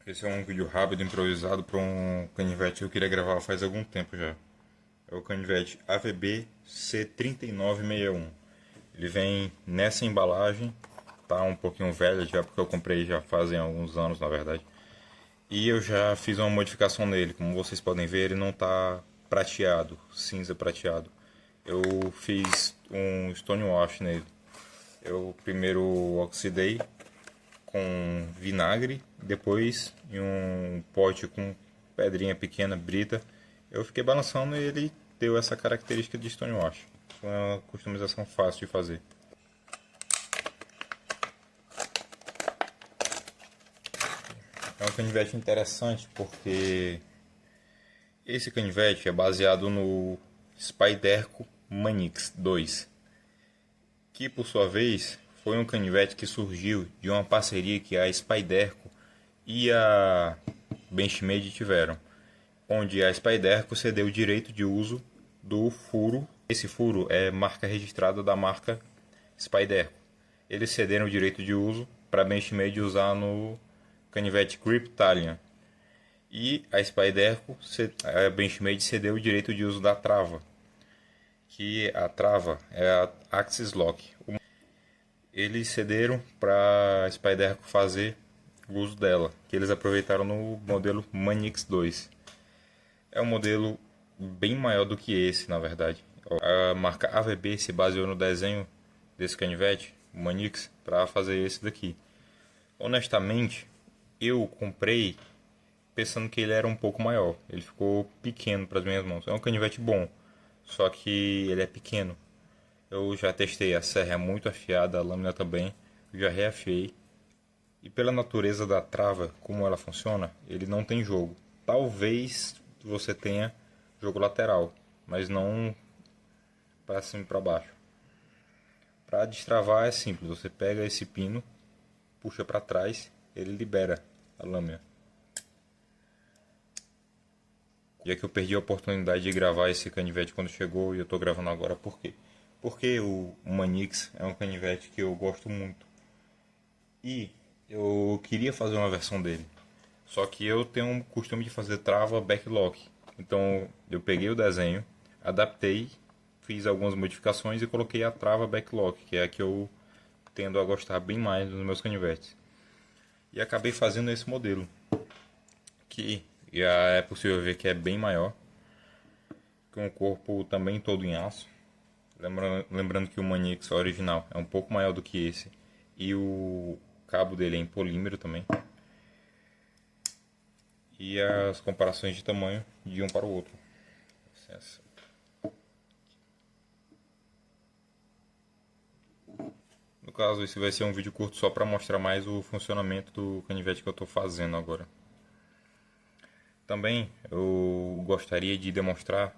Esse é um vídeo rápido, improvisado para um canivete que eu queria gravar faz algum tempo já. É o canivete AVB C3961. Ele vem nessa embalagem, tá um pouquinho velho já, porque eu comprei já fazem alguns anos, na verdade. E eu já fiz uma modificação nele, como vocês podem ver, ele não tá prateado, cinza prateado. Eu fiz um stonewash nele. Eu primeiro oxidei com vinagre, depois em um pote com pedrinha pequena, brita. Eu fiquei balançando e ele deu essa característica de stonewash. Foi uma customização fácil de fazer. É um canivete interessante porque esse canivete é baseado no Spyderco Manix 2, que por sua vez foi um canivete que surgiu de uma parceria que a Spyderco e a Benchmade tiveram, onde a Spyderco cedeu o direito de uso do furo. Esse furo é marca registrada da marca Spyderco. Eles cederam o direito de uso para a Benchmade usar no canivete Grip Italian. E a Spyderco, a Benchmade cedeu o direito de uso da trava, que a trava é a Axis Lock. Eles cederam para a Spyderco fazer o uso dela, que eles aproveitaram no modelo Manix 2. É um modelo bem maior do que esse, na verdade. A marca AVB se baseou no desenho desse canivete, o Manix, para fazer esse daqui. Honestamente, eu comprei pensando que ele era um pouco maior. Ele ficou pequeno para as minhas mãos. É um canivete bom, só que ele é pequeno. Eu já testei, a serra é muito afiada, a lâmina também. Eu já reafiei. E pela natureza da trava, como ela funciona, ele não tem jogo. Talvez você tenha jogo lateral, mas não para cima e para baixo. Para destravar é simples, você pega esse pino, puxa para trás, ele libera a lâmina. Já que eu perdi a oportunidade de gravar esse canivete quando chegou e eu estou gravando agora, por quê? Porque o Manix é um canivete que eu gosto muito. E eu queria fazer uma versão dele. Só que eu tenho um costume de fazer trava backlock. Então eu peguei o desenho, adaptei, fiz algumas modificações e coloquei a trava backlock, que é a que eu tendo a gostar bem mais dos meus canivetes. E acabei fazendo esse modelo, que já é possível ver que é bem maior, com o corpo também todo em aço. Lembrando que o Manix original é um pouco maior do que esse. E o cabo dele é em polímero também. E as comparações de tamanho de um para o outro. Licença. No caso, esse vai ser um vídeo curto só para mostrar mais o funcionamento do canivete que eu estou fazendo agora. Também eu gostaria de demonstrar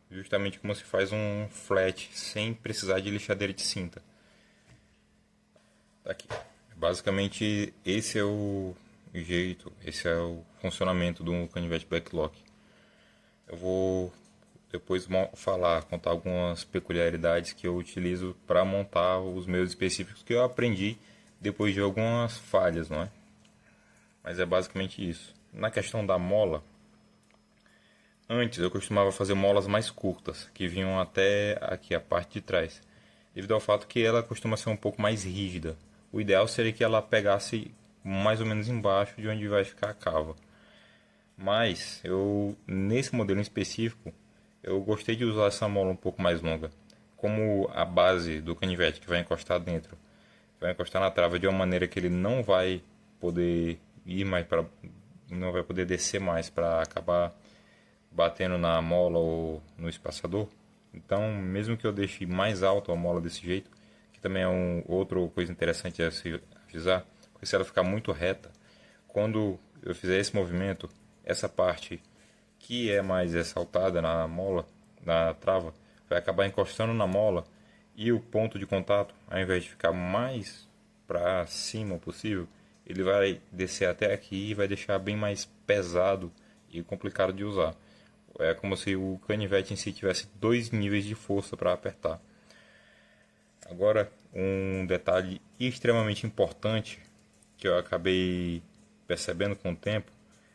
justamente como se faz um flat sem precisar de lixadeira de cinta. Tá aqui. Basicamente, esse é o jeito, esse é o funcionamento do canivete backlock. Eu vou depois contar algumas peculiaridades que eu utilizo para montar os meus específicos que eu aprendi depois de algumas falhas, não é? Mas é basicamente isso. Na questão da mola, antes eu costumava fazer molas mais curtas, que vinham até aqui a parte de trás, devido ao fato que ela costuma ser um pouco mais rígida. O ideal seria que ela pegasse mais ou menos embaixo de onde vai ficar a cava. Mas eu nesse modelo em específico, eu gostei de usar essa mola um pouco mais longa. Como a base do canivete que vai encostar dentro, vai encostar na trava de uma maneira que ele não vai poder ir mais para, não vai poder descer mais para acabar batendo na mola ou no espaçador. Então, mesmo que eu deixe mais alto a mola desse jeito, que também é outra coisa interessante a se avisar, porque se ela ficar muito reta, quando eu fizer esse movimento, essa parte que é mais ressaltada na mola, na trava, vai acabar encostando na mola e o ponto de contato, ao invés de ficar mais para cima possível, ele vai descer até aqui e vai deixar bem mais pesado e complicado de usar. É como se o canivete em si tivesse dois níveis de força para apertar. Agora, um detalhe extremamente importante que eu acabei percebendo com o tempo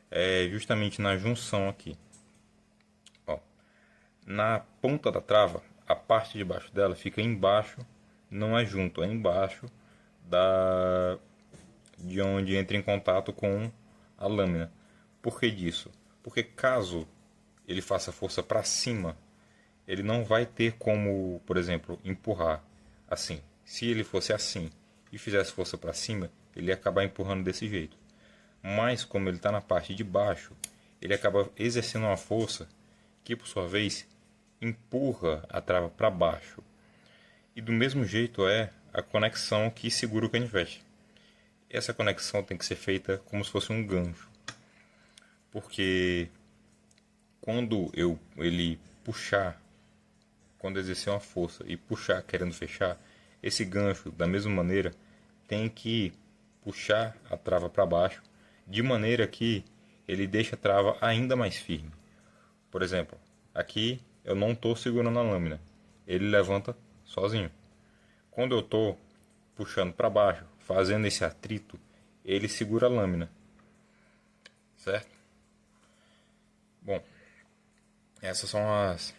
é justamente na junção aqui. Ó, na ponta da trava, a parte de baixo dela fica embaixo, não é junto, é embaixo de onde entra em contato com a lâmina. Por que disso? Porque caso ele faça força para cima, ele não vai ter como, por exemplo, empurrar assim. Se ele fosse assim e fizesse força para cima, ele ia acabar empurrando desse jeito. Mas como ele está na parte de baixo, ele acaba exercendo uma força que, por sua vez, empurra a trava para baixo. E do mesmo jeito é a conexão que segura o canivete. Essa conexão tem que ser feita como se fosse um gancho. Porque quando ele puxar, quando exercer uma força e puxar querendo fechar, esse gancho, da mesma maneira, tem que puxar a trava para baixo, de maneira que ele deixa a trava ainda mais firme. Por exemplo, aqui eu não estou segurando a lâmina, ele levanta sozinho. Quando eu estou puxando para baixo, fazendo esse atrito, ele segura a lâmina, certo? Bom, essas são as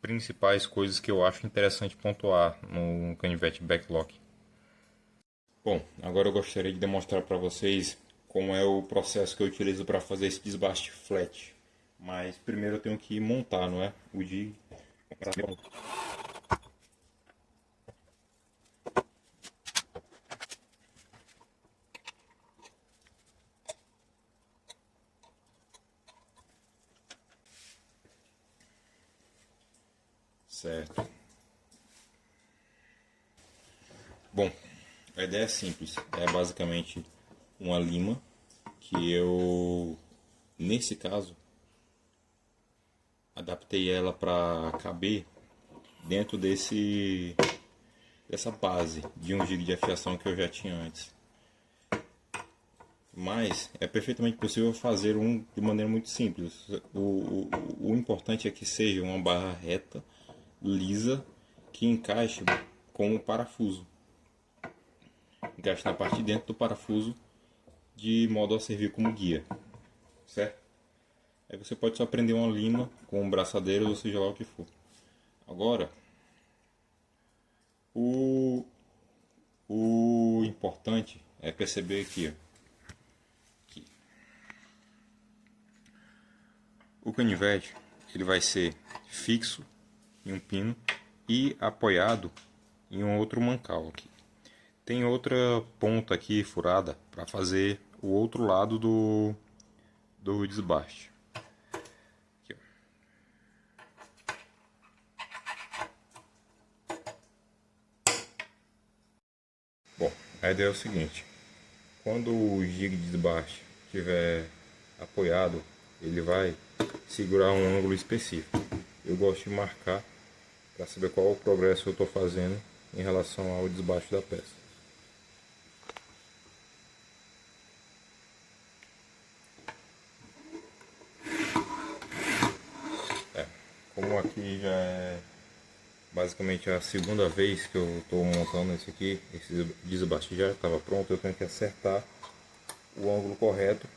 principais coisas que eu acho interessante pontuar no canivete backlock. Bom, agora eu gostaria de demonstrar para vocês como é o processo que eu utilizo para fazer esse desbaste flat. Mas primeiro eu tenho que montar, não é? O de... Certo. Bom, a ideia é simples. É basicamente uma lima que eu, nesse caso, adaptei ela para caber dentro dessa base de um gig de afiação que eu já tinha antes. Mas é perfeitamente possível fazer um de maneira muito simples. O importante é que seja uma barra reta, lisa, que encaixe com o parafuso. Encaixe na parte de dentro do parafuso, de modo a servir como guia, certo? Aí você pode só prender uma lima com um braçadeiro, ou seja lá o que for. Agora, o importante é perceber aqui, ó, que o canivete ele vai ser fixo em um pino e apoiado em um outro mancal aqui. Tem outra ponta aqui furada para fazer o outro lado do desbaste. Aqui, ó. Bom, a ideia é o seguinte: quando o jig de desbaste estiver apoiado, ele vai segurar um ângulo específico. Eu gosto de marcar para saber qual o progresso eu estou fazendo em relação ao desbaste da peça. Como aqui já é basicamente a segunda vez que eu estou montando esse aqui, esse desbaste já estava pronto, eu tenho que acertar o ângulo correto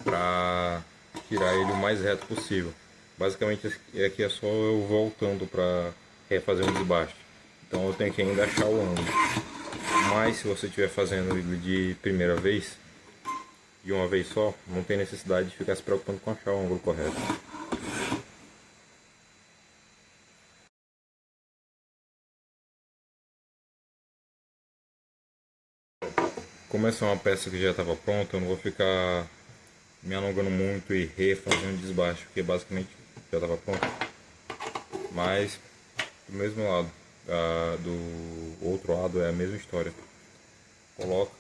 para tirar ele o mais reto possível. Basicamente aqui é só eu voltando para refazer um desbaste, então eu tenho que ainda achar o ângulo. Mas se você estiver fazendo ele de primeira vez, de uma vez só, não tem necessidade de ficar se preocupando com achar o ângulo correto. Como essa é uma peça que já estava pronta, eu não vou ficar me alongando muito e refazendo desbaixo, porque basicamente já estava pronto. Mas do mesmo lado, do outro lado é a mesma história. Eu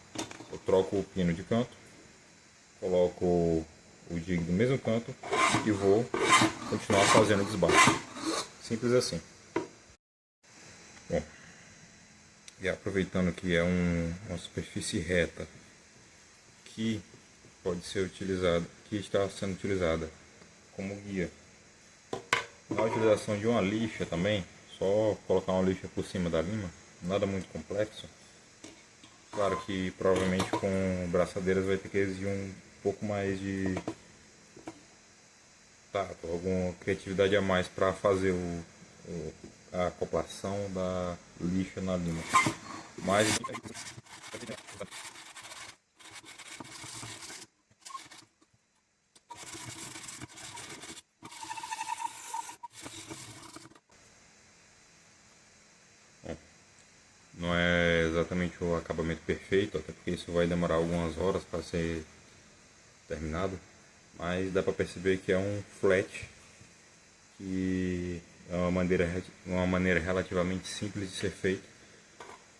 troco o pino de canto, coloco o jig do mesmo canto e vou continuar fazendo desbaixo. Simples assim. Bom, e aproveitando que é uma superfície reta que pode ser utilizada, que está sendo utilizada como guia. Na utilização de uma lixa também, só colocar uma lixa por cima da lima, nada muito complexo. Claro que provavelmente com braçadeiras vai ter que exigir um pouco mais de tato, alguma criatividade a mais para fazer a acoplação da lixa na lima. Mas não é exatamente o acabamento perfeito, até porque isso vai demorar algumas horas para ser terminado, mas dá para perceber que é um flat que é uma maneira relativamente simples de ser feito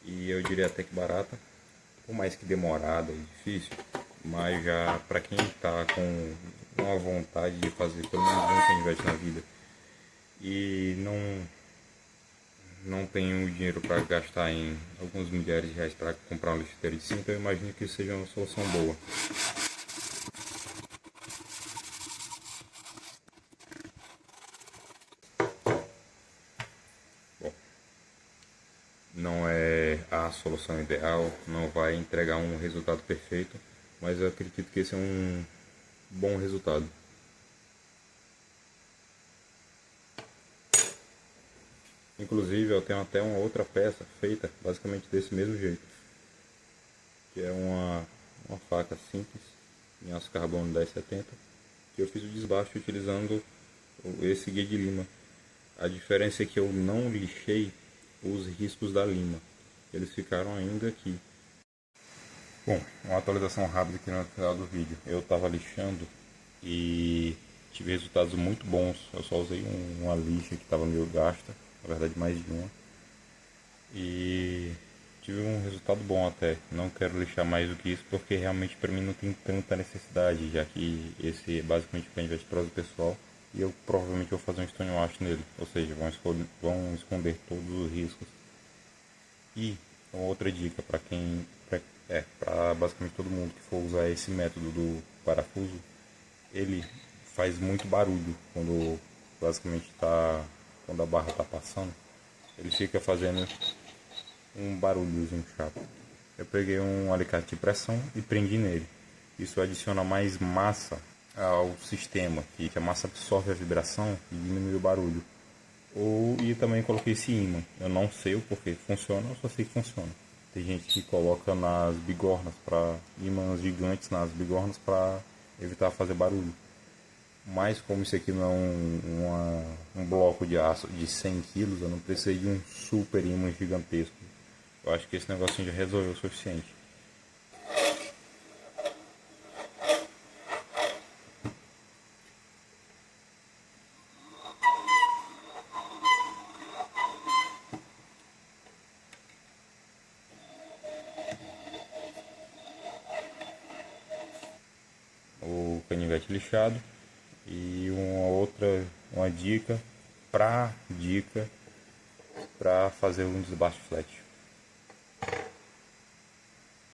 e eu diria até que barata, por mais que demorada e difícil, mas já para quem está com uma vontade de fazer pelo menos um canivete na vida e não tem o dinheiro para gastar em alguns milhares de reais para comprar um lixeiro de cinta, eu imagino que isso seja uma solução boa. Bom, não é a solução ideal, não vai entregar um resultado perfeito, mas eu acredito que esse é um bom resultado. Inclusive eu tenho até uma outra peça feita basicamente desse mesmo jeito, que é uma faca simples em aço carbono 1070, que eu fiz o desbaste utilizando esse guia de lima. A diferença é que eu não lixei os riscos da lima, eles ficaram ainda aqui. Bom, uma atualização rápida aqui no final do vídeo. Eu estava lixando e tive resultados muito bons. Eu só usei uma lixa que estava meio gasta, na verdade mais de uma. E tive um resultado bom até. Não quero lixar mais do que isso porque realmente para mim não tem tanta necessidade, já que esse é basicamente o canivete para uso pessoal. E eu provavelmente vou fazer um stone wash nele, ou seja, vão esconder todos os riscos. E uma outra dica para quem para basicamente todo mundo que for usar esse método do parafuso, ele faz muito barulho quando a barra está passando, ele fica fazendo um barulhozinho chato. Eu peguei um alicate de pressão e prendi nele. Isso adiciona mais massa ao sistema, que a massa absorve a vibração e diminui o barulho. E também coloquei esse ímã. Eu não sei o porquê funciona, eu só sei que funciona. Tem gente que coloca nas bigornas, ímãs gigantes nas bigornas para evitar fazer barulho. Mas como isso aqui não é um bloco de aço de 100 quilos, eu não precisei de um super ímã gigantesco. Eu acho que esse negocinho já resolveu o suficiente. O canivete lixado e uma dica para fazer um desbaste flat.